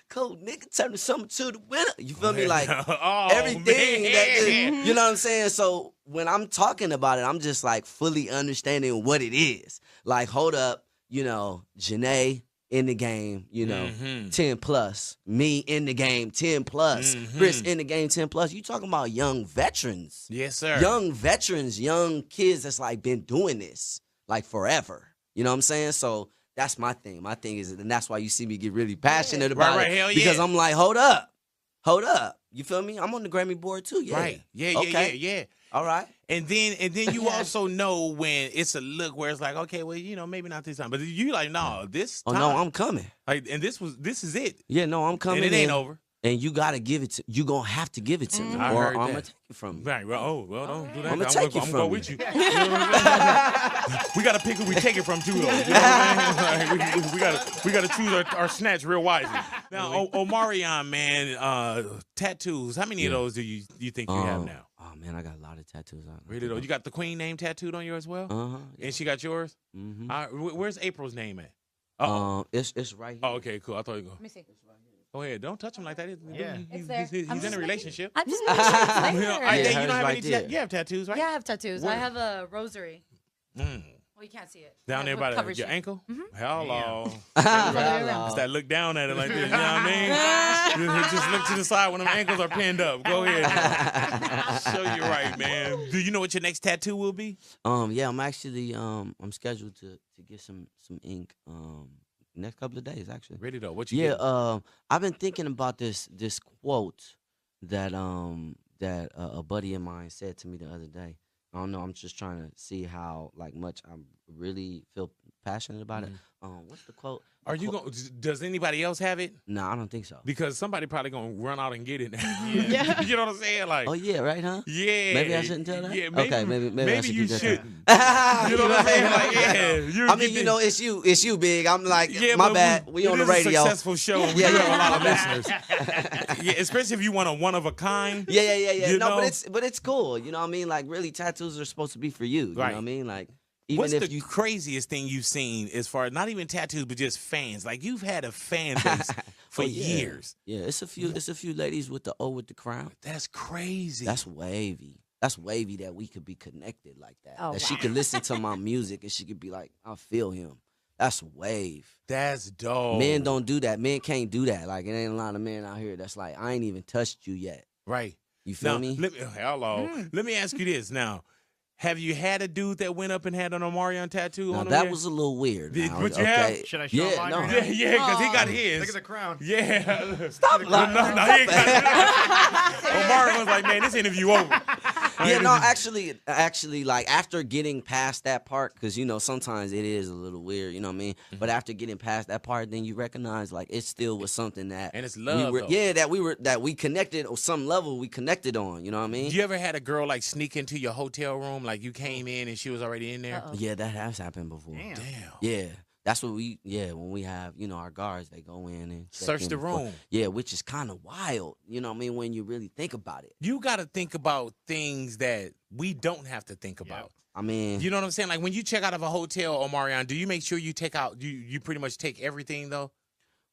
S2: Cold nigga turn the summer to the winter. You feel me? Like, everything that, you know what I'm saying? So when I'm talking about it, I'm just like fully understanding what it is. Like, hold up, you know, Janae in the game, you know, 10 plus. Me in the game, 10 plus. Chris in the game, 10 plus. You talking about young veterans.
S1: Yes, sir.
S2: Young veterans, young kids that's like been doing this like forever. You know what I'm saying? So that's my thing. My thing is, and that's why you see me get really passionate about it.
S1: Hell yeah.
S2: Because I'm like, hold up. You feel me? I'm on the Grammy board too. Yeah.
S1: Right. Yeah.
S2: All right.
S1: And then you also know when it's a look where it's like, okay, well, you know, maybe not this time, but you like, no, this time.
S2: Oh no, I'm coming.
S1: Like, and this is it.
S2: Yeah, no, I'm coming.
S1: And it ain't over.
S2: And you gotta give it to. You gonna have to give it to me, or I'm gonna take it from you.
S1: Right. Well, don't do that.
S2: I'm gonna take it from you.
S1: I'm gonna go with you. You know what I'm saying? We gotta pick who we take it from too, though. You know what I'm saying? Like, we gotta choose our snatch real wisely. Now, Omarion, man, tattoos. How many of those do you think you have now?
S2: Oh man, I got a lot of tattoos on.
S1: Really though? You got the Queen name tattooed on you as well?
S2: Yeah.
S1: And she got yours? Where's April's name at?
S2: It's right here.
S1: Oh, okay, cool. I thought you go.
S3: Let me see.
S1: Go ahead. Don't touch him like that.
S3: It's there.
S1: He's in a relationship.
S3: I'm just making sure it's there.
S1: You don't have
S2: right
S1: any.
S2: there.
S1: You have tattoos, right?
S3: Yeah, I have tattoos.
S1: Where?
S3: I have a rosary. Well, you can't see it.
S1: Down there by your ankle? Hello.
S2: Hello.
S1: Just that look down at it like this, you know what I mean? Just look to the side when them ankles are pinned up. Go ahead. Show you right, man. Do you know what your next tattoo will be?
S2: Yeah, I'm actually I'm scheduled to get some ink next couple of days actually.
S1: Ready though? What you getting?
S2: I've been thinking about this quote that a buddy of mine said to me the other day. I don't know. I'm just trying to see how like much I really feel passionate about it. What's the quote?
S1: Are you going? Does anybody else have it?
S2: No, I don't think so.
S1: Because somebody probably gonna run out and get it now. Yeah. You know what I'm saying? Like,
S2: oh yeah, right, huh?
S1: Yeah.
S2: Maybe I shouldn't tell that.
S1: Yeah. Maybe,
S2: okay, maybe I should
S1: you
S2: keep
S1: shouldn't.
S2: that.
S1: You know what I'm saying? Like, yeah.
S2: I mean, you know, it's you, big. I'm like, my bad. We on the radio.
S1: It's a successful show. We have a lot of listeners. Yeah, especially if you want a one of a kind.
S2: Yeah. No, but it's cool. You know what I mean? Like, really, tattoos are supposed to be for you. You know what I mean? Like.
S1: What's the craziest thing you've seen as far as not even tattoos, but just fans? Like you've had a fan base for years.
S2: Yeah, it's a few ladies with the O with the crown.
S1: That's crazy.
S2: That's wavy. That's wavy that we could be connected like that.
S3: Oh,
S2: that she could listen to my music and she could be like, I feel him. That's wave.
S1: That's dope.
S2: Men don't do that. Men can't do that. Like, it ain't a lot of men out here that's like, I ain't even touched you yet.
S1: Right.
S2: You feel me?
S1: Hello. Let me ask you this now. Have you had a dude that went up and had an Omarion tattoo on him?
S2: That was a little weird.
S1: But you have?
S5: Should I show mine right now?
S1: Yeah, because he got his.
S5: Look at the crown.
S1: Yeah.
S2: Stop lying.
S1: No, he ain't got it. Omarion was like, man, this interview over.
S2: Yeah, no, actually, like, after getting past that part, because, you know, sometimes it is a little weird, you know what I mean? But after getting past that part, then you recognize, like, it still was something that...
S1: And it's love, though.
S2: Yeah, that we connected, or some level we connected on, you know what I mean?
S1: You ever had a girl, like, sneak into your hotel room, like, you came in and she was already in there?
S2: Yeah, that has happened before.
S5: Damn.
S2: Yeah. That's what when we have, you know, our guards, they go in and
S1: search the room.
S2: Yeah, which is kind of wild, you know what I mean, when you really think about it.
S1: You got to think about things that we don't have to think about.
S2: I mean,
S1: you know what I'm saying? Like, when you check out of a hotel, Omarion, do you make sure you take out, you pretty much take everything, though?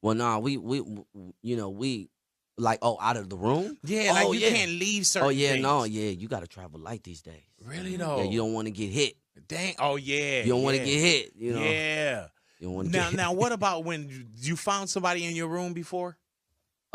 S2: Well, no, we like, out of the room?
S1: Yeah, like you can't leave certain things.
S2: You got to travel light these days.
S1: Really, though?
S2: Yeah, you don't want to get hit.
S1: Dang, yeah.
S2: You don't want to get hit, you know?
S1: Yeah.
S2: You don't want to get hit.
S1: Now, what about when you found somebody in your room before?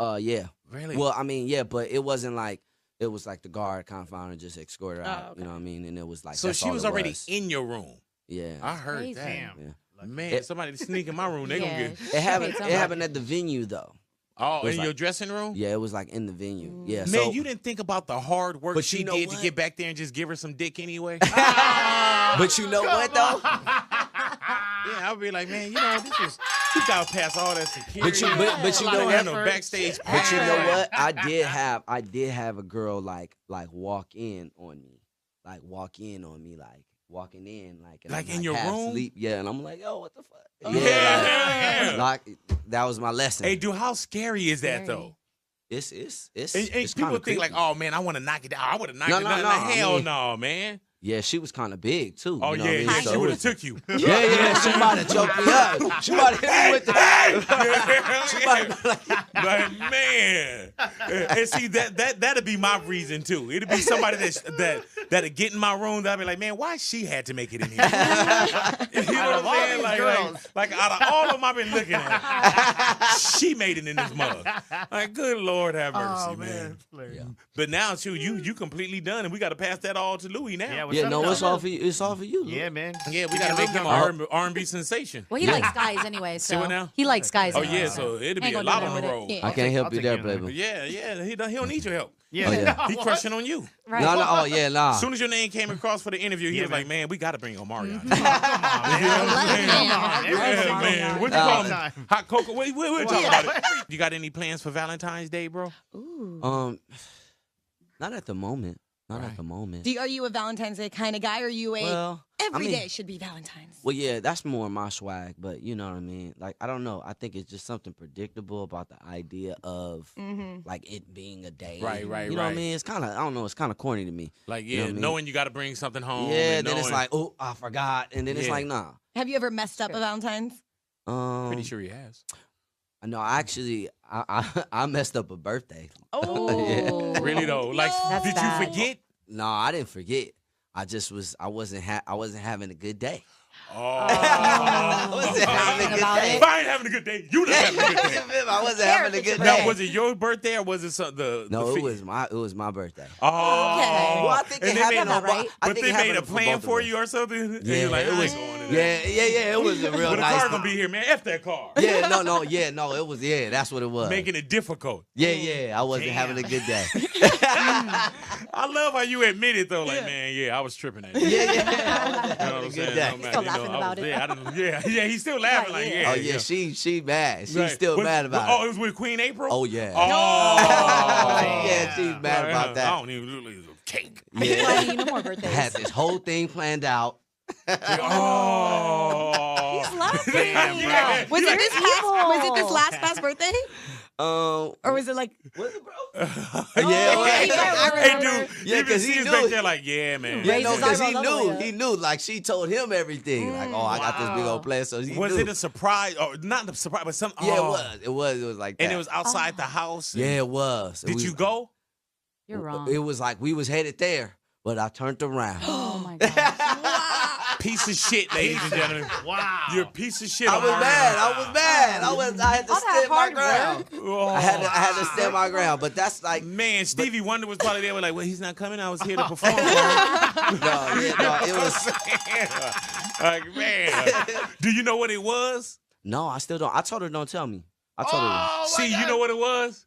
S2: Yeah.
S1: Really?
S2: Well, I mean, yeah, but it wasn't like, it was like the guard kind of found her and just escorted her out,
S4: okay.
S2: you know what I mean? And it was like,
S1: so
S2: that's
S1: she
S2: all
S1: was
S2: it
S1: already
S2: was.
S1: in your room.
S2: Yeah.
S1: I heard
S4: Crazy.
S1: that.
S5: Damn.
S2: Yeah.
S1: Man, somebody sneak in my room, they gonna get...
S2: It happened at the venue, though.
S1: Oh, in
S2: like,
S1: your dressing room?
S2: Yeah, it was like in the venue. Yeah.
S1: Man,
S2: So,
S1: you didn't think about the hard work
S2: But
S1: she
S2: you know
S1: did
S2: what?
S1: to get back there and just give her some dick anyway?
S2: but you know what, though?
S1: Yeah, I'll be like, man, you know, you got past all that security.
S2: But you know
S1: what?
S2: what?
S1: No backstage.
S2: But you know what? I did have a girl like walk in on me, like walking in, like and
S1: Like
S2: I'm
S1: in your
S2: half
S1: room?
S2: Asleep. Yeah, and I'm like, oh, what the fuck?
S1: Yeah.
S2: like that was my lesson.
S1: Hey, dude, how scary is that though?
S2: It's
S1: And
S2: it's
S1: people
S2: kinda
S1: think like,
S2: creepy.
S1: oh man, I want to knock it down. I would have knocked it down.
S2: No, I
S1: Hell
S2: mean-
S1: no, man.
S2: Yeah, she was kind of big too.
S1: Oh
S2: you know what I mean?
S1: yeah,
S2: So
S1: she
S2: it
S1: would
S2: was-
S1: have took you.
S2: Yeah, she might have choked me up. She might have hit me with the. She might have
S1: Like, man, and see that'd be my reason too. It'd be somebody that'd get in my room. That'd be like, man, why she had to make it in here? You know what I'm saying? Like out of all of them I've been looking at, she made it in this mug. Like, good Lord, have mercy, man.
S5: Yeah.
S1: But now, too, you completely done, and we got to pass that all to Louis now.
S5: What's
S2: Yeah,
S5: up,
S2: no,
S5: dog?
S2: it's all for you. It's all for you. Lou.
S5: Yeah, man.
S1: Yeah, we got to make him an R&B sensation.
S3: Well, he likes guys anyway,
S1: See
S3: so
S1: what now?
S3: he likes guys.
S1: Oh
S3: anyway,
S1: yeah, so it'll be
S3: Ain't
S1: a
S3: gonna
S1: lot
S3: do
S1: on the
S3: nothing
S1: road.
S3: with it.
S2: I can't help
S5: I'll
S2: you
S5: take
S2: there,
S5: you in there.
S2: baby.
S1: Yeah, he don't need your help.
S5: Yeah.
S2: Oh, yeah.
S1: He crushing on you.
S3: Right.
S2: No, oh yeah, nah.
S1: As soon as your name came across for the interview, he
S5: Yeah,
S1: was
S5: man.
S1: like, man, we got to bring Omarion.
S3: I love
S1: Yeah,
S3: Omarion.
S1: man. What you
S5: All
S1: call
S5: the
S1: him?
S5: time.
S1: Hot cocoa. We'll talk about it. You got any plans for Valentine's Day, bro?
S3: Ooh.
S2: Not at the moment. Not
S1: Right.
S2: at the moment.
S4: Are you a Valentine's Day kind of guy, or are you every day should be Valentine's?
S2: Well, yeah, that's more my swag, but you know what I mean? Like, I don't know. I think it's just something predictable about the idea of, like, it being a day.
S1: Right,
S2: You know what
S1: right.
S2: I mean? It's kind of, I don't know, it's kind of corny to me.
S1: Like,
S2: You know
S1: yeah,
S2: what I mean?
S1: knowing you got to bring something home.
S2: Yeah,
S1: and
S2: then it's
S1: knowing-
S2: like, oh, I forgot. And then it's
S1: Yeah.
S2: like, nah.
S4: Have you ever messed up a Valentine's?
S1: Pretty sure he has.
S2: No, actually, I messed up a birthday.
S4: Oh,
S1: Really though, like,
S3: That's
S1: did
S3: bad.
S1: you forget?
S2: No, I didn't forget. I wasn't having a good day.
S1: Oh,
S2: I wasn't having a good
S3: about
S2: day.
S1: if I ain't having a good day, you done having a good day.
S2: I wasn't having a good
S1: Now,
S2: day.
S1: was it your birthday or was it the
S2: No,
S1: the
S2: it was my birthday.
S1: Oh,
S4: Okay.
S2: Well, I think it
S1: and
S2: happened
S3: that
S2: on
S3: right?
S2: I
S1: But
S2: think
S1: they
S2: it
S1: made a
S2: happened
S1: plan
S2: both
S1: for
S2: of us.
S1: you or something. And
S2: Yeah,
S1: you're like,
S2: it
S1: I
S2: was.
S1: ain't going to that.
S2: Yeah. It was a real
S1: But the
S2: nice.
S1: car gonna be here, man. F that car.
S2: Yeah, no. It was. Yeah, that's what it was.
S1: Making it difficult.
S2: Yeah. I wasn't having a good day.
S1: I love how you admit it though. Like, man, yeah, I was tripping at you.
S2: Yeah. I wasn't
S1: You know
S2: having
S1: what
S2: a
S1: I'm
S2: good
S1: saying?
S2: day.
S1: No, man,
S3: Still
S1: you know,
S3: laughing
S1: I
S3: about
S1: was
S3: it.
S1: there. I didn't, yeah, he's still laughing. Like, yeah.
S2: Oh yeah, she mad. She's
S1: Right.
S2: still
S1: Was-
S2: mad about
S1: Oh,
S2: it.
S1: it was with Queen April?
S2: Oh yeah.
S1: Oh.
S2: Yeah, she's mad about
S1: I
S2: that.
S1: don't even do it. Cake.
S2: Yeah.
S3: No more
S2: I
S3: birthdays.
S2: had this whole thing planned out.
S1: Oh.
S3: He's laughing.
S1: Yeah.
S4: was it this
S3: evil.
S4: last past birthday, or was it like?
S2: Was it, bro?
S4: Yeah.
S1: Hey, dude.
S2: Yeah,
S1: Even
S2: 'cause he
S1: she's
S2: knew
S1: back
S2: it.
S1: there like, yeah, man.
S2: Yeah,
S3: Raise
S2: no,
S3: his
S2: because he
S3: eyebrows all the
S2: knew.
S3: way up.
S2: He knew. Like, she told him everything. Like, oh, I got this big old plan. So he
S1: Was
S2: knew.
S1: it a surprise? Or not a surprise, but some.
S2: Yeah,
S1: oh.
S2: it was. It was like that.
S1: And it was outside the house. and-
S2: Yeah, it was.
S1: Did you go?
S3: You're wrong.
S2: It was like we was headed there, but I turned around.
S3: Oh my god.
S1: piece of shit, ladies and gentlemen.
S5: Wow.
S1: You're a piece of shit.
S2: I was mad. I had to stand my ground.
S1: Oh.
S2: I had to stand my ground. But that's like,
S1: man, Stevie Wonder was probably there. We're like, well, he's not coming. I was here to perform.
S2: it was.
S1: Like, man, do you know what it was?
S2: No, I still don't. I told her, don't tell me. I told her.
S1: See, you know what it was?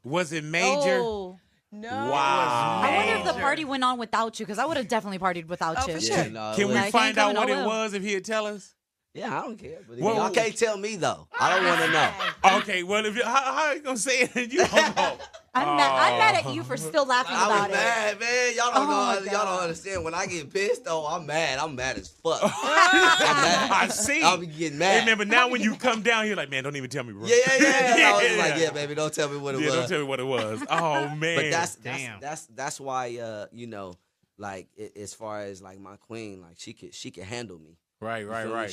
S1: Was it major?
S3: Oh.
S4: No.
S1: Wow.
S3: I wonder if the party went on without you, because I would have definitely partied without you.
S4: For sure.
S1: Can we
S3: Like,
S1: find out what it
S3: coming,
S1: was if he'd tell us?
S2: Yeah, I don't care. But
S1: Well,
S2: y'all can't tell me, though. I don't want to know.
S1: Okay, well, if you, how are you going to say it? You don't know.
S3: I'm mad at you for still laughing
S2: I
S3: about
S2: was mad, man. Y'all don't
S3: Oh,
S2: know. Y'all don't understand. When I get pissed, though, I'm mad. I'm mad as fuck. I'm
S1: I
S2: mad.
S1: see.
S2: I'll be getting mad.
S1: Hey, man, but now when you come down here, like, man, don't even tell me, bro.
S2: Yeah. I was like, yeah, baby, don't tell me what it was.
S1: Don't tell me what it was. Oh, man.
S2: But that's why like as far as like my queen, like she could handle me.
S1: Right.
S2: You feel me?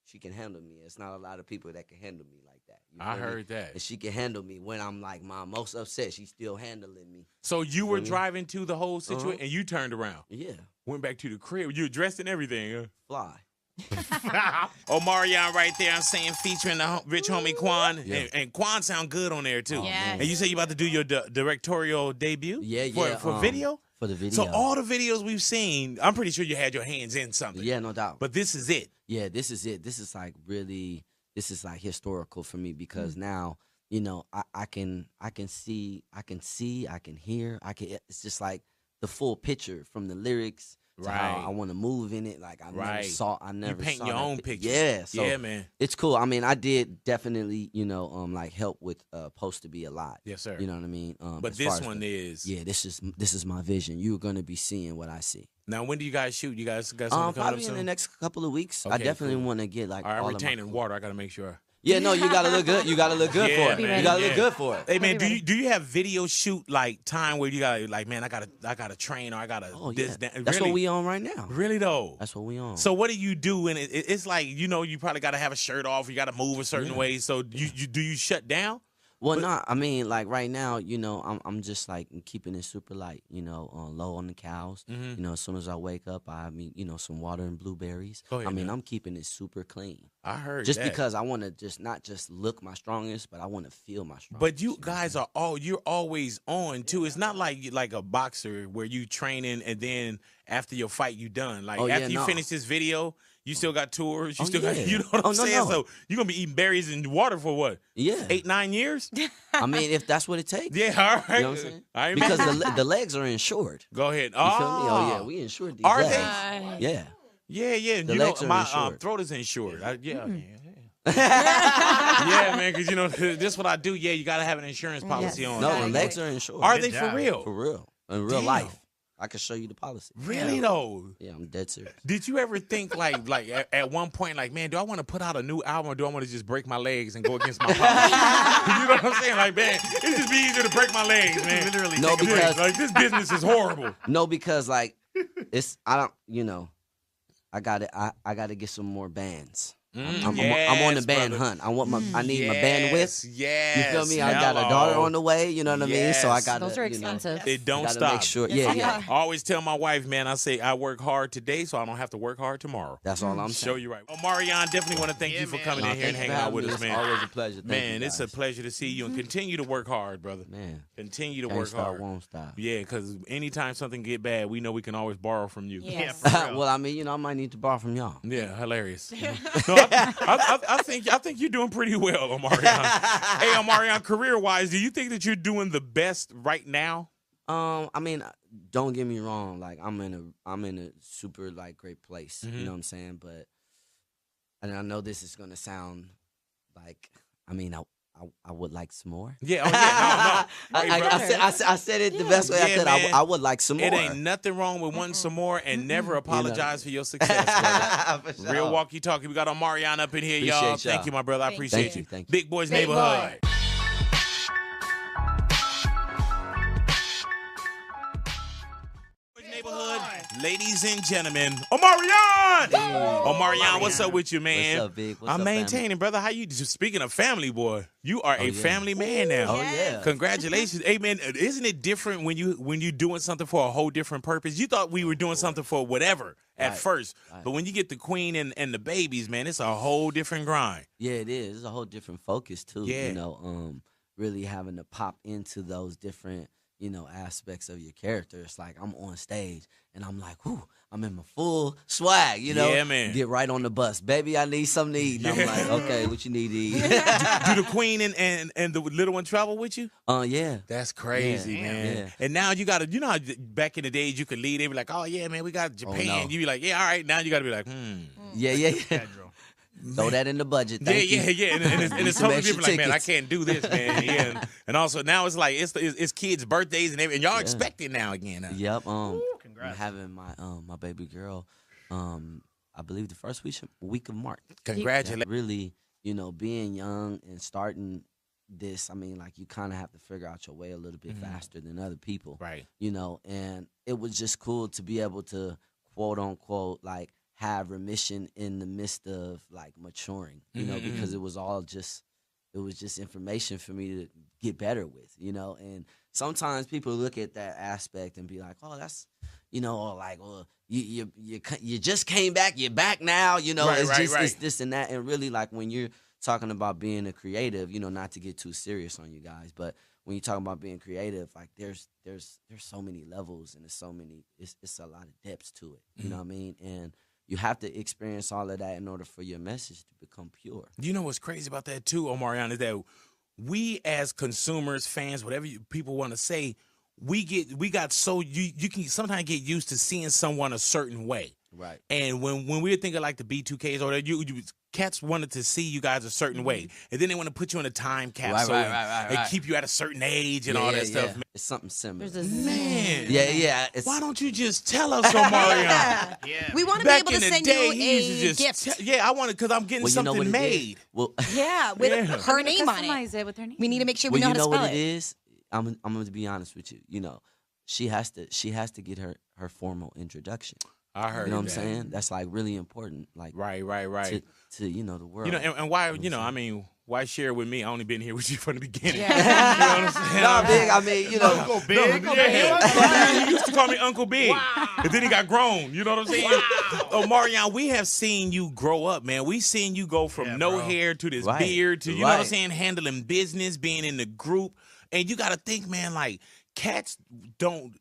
S2: She can handle me. It's not a lot of people that can handle me like that. You
S1: I
S2: feel me?
S1: heard that.
S2: And she can handle me when I'm like my most upset. She's still handling me.
S1: So you were driving to the whole situation and you turned around.
S2: Yeah.
S1: Went back to the crib. You were dressed and everything.
S2: Fly.
S1: Omarion right there, I'm saying, featuring the rich homie Quan. Yeah. And Quan sound good on there, too.
S4: Yes.
S1: And you say you about to do your directorial debut?
S2: Yeah.
S1: For video?
S2: For the video.
S1: So all the videos we've seen, I'm pretty sure you had your hands in something.
S2: Yeah, no doubt.
S1: But this is it.
S2: Yeah, this is it. This is like really, this is like historical for me because now, I can see, I can hear, it's just like the full picture from the lyrics to how I want to move in it. Like I never saw
S1: You paint your own picture.
S2: Yeah. So
S1: yeah, man.
S2: It's cool. I mean, I did definitely, like help with Post to Be a Lot.
S1: Yes, sir.
S2: You know what I mean?
S1: But this one is.
S2: Yeah, this is my vision. You're gonna be seeing what I see.
S1: Now, when do you guys shoot? You guys got something coming up
S2: probably
S1: soon?
S2: in the next couple of weeks.
S1: Okay,
S2: I definitely
S1: cool.
S2: want to get like.
S1: All right, I'm
S2: all of my
S1: retaining water. I got to make sure.
S2: Yeah, no, you gotta look good. You gotta look good for it.
S1: man,
S2: You gotta look good for it.
S1: Hey man, do you have video shoot like time where you got like, man, I gotta train or I gotta this that?
S2: That's
S1: really?
S2: what we on right now.
S1: Really though.
S2: That's what we on.
S1: So what do you do? And it's like you probably got to have a shirt off. You got to move a certain way. So you shut down?
S2: Well, no, I mean, like right now, I'm just like keeping it super light, low on the cows. As soon as I wake up, I mean, some water and blueberries.
S1: Go ahead,
S2: I mean,
S1: man.
S2: I'm keeping it super clean.
S1: I heard
S2: just
S1: that.
S2: because I want to not just look my strongest, but I want to feel my strongest.
S1: But you guys you're always on too. It's not like a boxer where you training and then after your fight you done. Like after you finish this video, you still got tours. You still got, you know what I'm saying?
S2: No.
S1: So you're gonna be eating berries and water for what?
S2: Yeah,
S1: 8-9 years.
S2: I mean, if that's what it takes.
S1: Yeah, all right.
S2: You know what I'm saying?
S1: All right,
S2: because the legs are insured.
S1: Go ahead.
S2: You feel me? Oh yeah, we insured these
S1: Are
S2: legs.
S1: they?
S2: Yeah.
S1: Yeah.
S2: The legs are
S1: my
S2: insured.
S1: throat is insured. Yeah, man, because this is what I do. Yeah, you gotta have an insurance policy on.
S2: No, the legs are insured.
S1: Are they for real?
S2: For real. In real life. I can show you the policy.
S1: Really though?
S2: Yeah, I'm dead serious.
S1: Did you ever think like at one point like, man, do I want to put out a new album or do I want to just break my legs and go against my policy? You know what I'm saying? Like, man, it just be easier to break my legs, man. Literally.
S2: No, because
S1: like this business is horrible.
S2: No, because like I gotta get some more bands. I'm on the band hunt. I need my bandwidth.
S1: Yes.
S2: You feel me? I got a daughter on the way. You know what I mean? So I got
S3: those are expensive.
S1: It don't
S2: gotta
S1: stop.
S2: Make sure. Yeah.
S1: I always tell my wife, man, I say I work hard today, so I don't have to work hard tomorrow.
S2: That's all I'm saying.
S1: Show you right. Omarion, definitely want to thank you for coming in here and hanging out with us, man.
S2: It's always a pleasure.
S1: Man, it's a pleasure to see you and continue to work hard, brother.
S2: Man,
S1: continue to
S2: can't
S1: work
S2: stop,
S1: hard.
S2: Won't stop.
S1: Yeah, because anytime something get bad, we know we can always borrow from you.
S3: Yes.
S2: Well, I mean, I might need to borrow from y'all.
S1: Yeah, hilarious. No, I think you're doing pretty well, Omarion. Hey, Omarion, career-wise, do you think that you're doing the best right now?
S2: I mean, don't get me wrong. Like, I'm in a super like great place. You know what I'm saying? But, and I know this is gonna sound like, I mean, I would like some more.
S1: Yeah, no. Hey,
S2: I said it the best way I could.
S1: Man,
S2: I would like some more.
S1: It ain't nothing wrong with wanting some more, and never apologize for your success, brother.
S2: Sure.
S1: Real walkie-talkie. We got Omarion up in here,
S2: Appreciate
S1: y'all. Thank you, my brother. I appreciate you.
S2: Thank you.
S1: Big Boys
S4: Big
S1: Neighborhood.
S4: Boy.
S1: Neighborhood. Ladies and gentlemen, Omarion! Omarion, what's up with you, man?
S2: What's up, Big? What's
S1: I'm
S2: up,
S1: maintaining,
S2: family?
S1: brother. How you? Speaking of family, boy, you are a family man now.
S2: Oh yeah!
S1: Congratulations, hey man. Isn't it different when you doing something for a whole different purpose? You thought we were doing something for whatever at first, but when you get the queen and the babies, man, it's a whole different grind.
S2: Yeah, it is. It's a whole different focus too.
S1: Yeah.
S2: You know, really having to pop into those different, aspects of your character. It's like I'm on stage and I'm like, whoo, I'm in my full swag,
S1: Yeah, man.
S2: Get right on the bus. Baby, I need something to eat. And I'm like, okay, what you need to eat?
S1: Do the queen and the little one travel with you?
S2: Yeah.
S1: That's crazy, man.
S2: Yeah.
S1: And now you got to, how back in the days you could lead, they be like, oh, yeah, man, we got Japan.
S2: no.
S1: You be like, yeah, all right. Now you got to be like,
S2: Yeah. Throw that in the budget. Thank you.
S1: Yeah. And it's
S2: Some
S1: totally
S2: extra
S1: different. Like, man, I
S2: tickets.
S1: can't do this, man. Yeah. And also now it's like it's kids' birthdays and everything. And y'all expect it now again. Huh?
S2: Yep.
S5: Congrats.
S2: I'm having my baby girl. I believe the first week of March.
S1: Congratulations.
S2: Really, being young and starting this, I mean, like you kind of have to figure out your way a little bit faster than other people.
S1: Right.
S2: And it was just cool to be able to quote unquote like have remission in the midst of like maturing, because it was just information for me to get better with, and sometimes people look at that aspect and be like, oh, that's, or like, well, you just came back, you're back now, it's this and that. And really like when you're talking about being a creative, not to get too serious on you guys, but when you talk about being creative, like there's so many levels and it's a lot of depths to it, you know what I mean? And you have to experience all of that in order for your message to become pure.
S1: You know what's crazy about that too, Omarion, is that we as consumers, fans, whatever people want to say, you can sometimes get used to seeing someone a certain way.
S2: Right.
S1: And when we were thinking like the B2Ks or cats wanted to see you guys a certain way, and then they want to put you in a time capsule and keep you at a certain age and all that stuff. Man.
S2: It's something similar.
S1: Man.
S2: Yeah.
S1: Why don't you just tell us, Omarion?
S5: Yeah.
S4: We want to be
S1: Back
S4: able
S1: in
S4: to
S1: the
S4: send
S1: day,
S4: you
S1: he used to
S4: a
S1: just
S4: gift.
S1: I want to, because I'm getting
S2: Well, you know
S1: something
S2: what it
S1: made.
S2: is? Well,
S4: Yeah, with her name on it.
S3: Customize it with her name.
S4: We need to make sure we
S2: well,
S4: know
S2: you
S4: how
S2: know
S4: to spell
S2: what it
S4: it.
S2: is? I'm going to be honest with you. She has to get her formal introduction.
S1: I heard
S2: You know what I'm
S1: that.
S2: saying? That's like really important. Like
S1: Right.
S2: to the world.
S1: And why, I mean, why share with me? I only been here with you from the beginning.
S4: Yeah.
S1: You know what I'm saying?
S2: Nah, Big, I mean,
S5: Uncle Big.
S1: He used to call me Uncle Big.
S5: Wow.
S1: And then he got grown. You know what I'm saying? Oh, Omarion, we have seen you grow up, man. We've seen you go from no
S5: bro.
S1: hair to this
S2: Right.
S1: beard to, you know what I'm
S2: Right.
S1: saying, handling business, being in the group. And you got to think, man, like, cats don't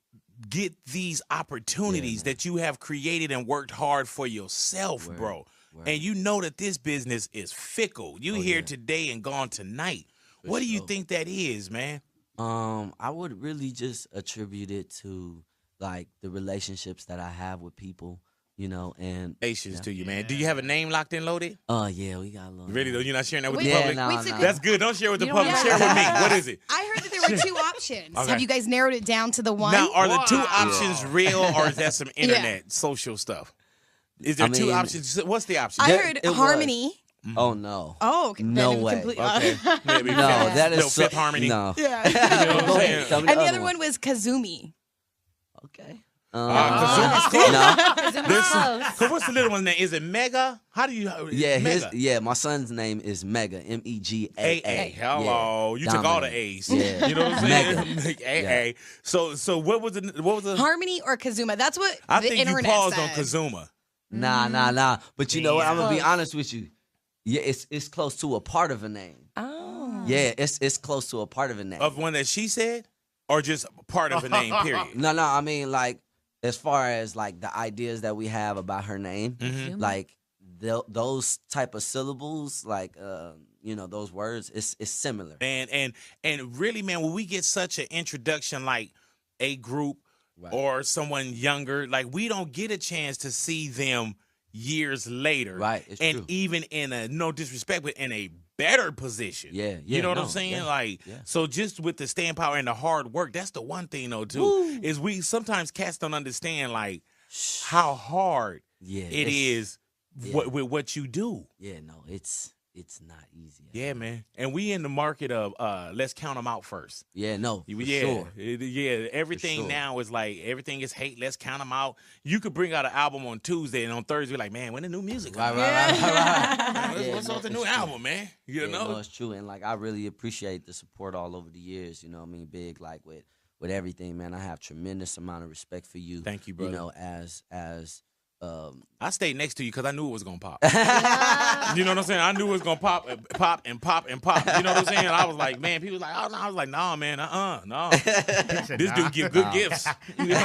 S1: get these opportunities that you have created and worked hard for yourself, bro.
S2: Word.
S1: And you know that this business is fickle. You here today and gone tonight. What do you think that is, man?
S2: I would really just attribute it to like the relationships that I have with people, and
S1: Congratulations to you, man. Do you have a name locked and loaded?
S2: yeah, we got a little.
S1: Really, though? You're not sharing that with the
S4: Wait,
S1: public?
S2: no,
S4: Wait, so
S2: no.
S1: That's good. Don't share with the
S3: You don't
S1: public.
S3: have
S1: Share with me. What is it?
S4: I heard that there were two options.
S1: Okay.
S4: Have you guys narrowed it down to the one?
S1: Now, are the two
S5: Wow.
S1: options real, or is that some internet social stuff? Is there two
S2: mean-
S1: options? What's the option?
S4: I
S2: There-
S4: heard
S2: it was.
S4: Harmony.
S2: Oh no.
S4: Oh, okay.
S2: No
S4: Then
S2: way.
S4: completely-
S1: Okay. Maybe
S2: No,
S1: fifth-
S2: that
S1: little
S2: is
S1: Fifth Harmony.
S2: No.
S4: Yeah.
S1: You know what I'm
S2: Go
S1: saying?
S2: ahead. Tell me
S4: And the other one was Kazumi.
S2: Okay.
S1: Kazumi's close.
S2: No.
S1: There's
S3: Close.
S1: so what's the little one's name? Is it Mega? How do you?
S2: Yeah,
S1: Mega.
S2: my son's name is Mega, MEGAA.
S1: AA. Hello. You took all the A's.
S2: Yeah.
S1: You know what I'm saying?
S2: Mega.
S1: AA. So what was the
S4: Harmony or Kazuma? That's what
S1: I
S4: the
S1: think you
S4: internet
S1: paused
S4: said.
S1: on Kazuma.
S2: Nah. But you know what? I'm gonna be
S4: Close.
S2: honest with you. Yeah, it's close to a part of a name.
S4: Oh.
S2: Yeah, it's close to a part of a name.
S1: Of one that she said? Or just part of a name, period?
S2: No, I mean like as far as like the ideas that we have about her name, like those type of syllables, like those words, it's similar.
S1: And really, man, when we get such an introduction like a group or someone younger, like we don't get a chance to see them years later.
S2: Right, it's
S1: and
S2: true.
S1: even in a, no disrespect, but in a better position.
S2: Yeah,
S1: You know what I'm
S2: no,
S1: saying?
S2: yeah,
S1: Like,
S2: yeah.
S1: so just with the staying power and the hard work, that's the one thing though, too, is we sometimes cats don't understand like how hard
S2: Yeah,
S1: it is with what you do.
S2: Yeah, no, it's it's not easy.
S1: Yeah, man. And we in the market of let's count them out first.
S2: Yeah, no,
S1: sure. Everything
S2: sure.
S1: now is like, everything is hate. Let's count them out. You could bring out an album on Tuesday, and on Thursday, like, man, when the new music comes
S2: Right.
S1: What's up the new album, man? You know?
S2: No, it's true. And, like, I really appreciate the support all over the years, you know what I mean? Big, like, with everything, man. I have tremendous amount of respect for you.
S1: Thank you, brother.
S2: You know, as
S1: I stayed next to you because I knew it was gonna pop. You know what I'm saying? I knew it was gonna pop and pop. You know what I'm saying? I was like, man, people was like, oh no. I was like, nah, man, no. This dude give good gifts. You know?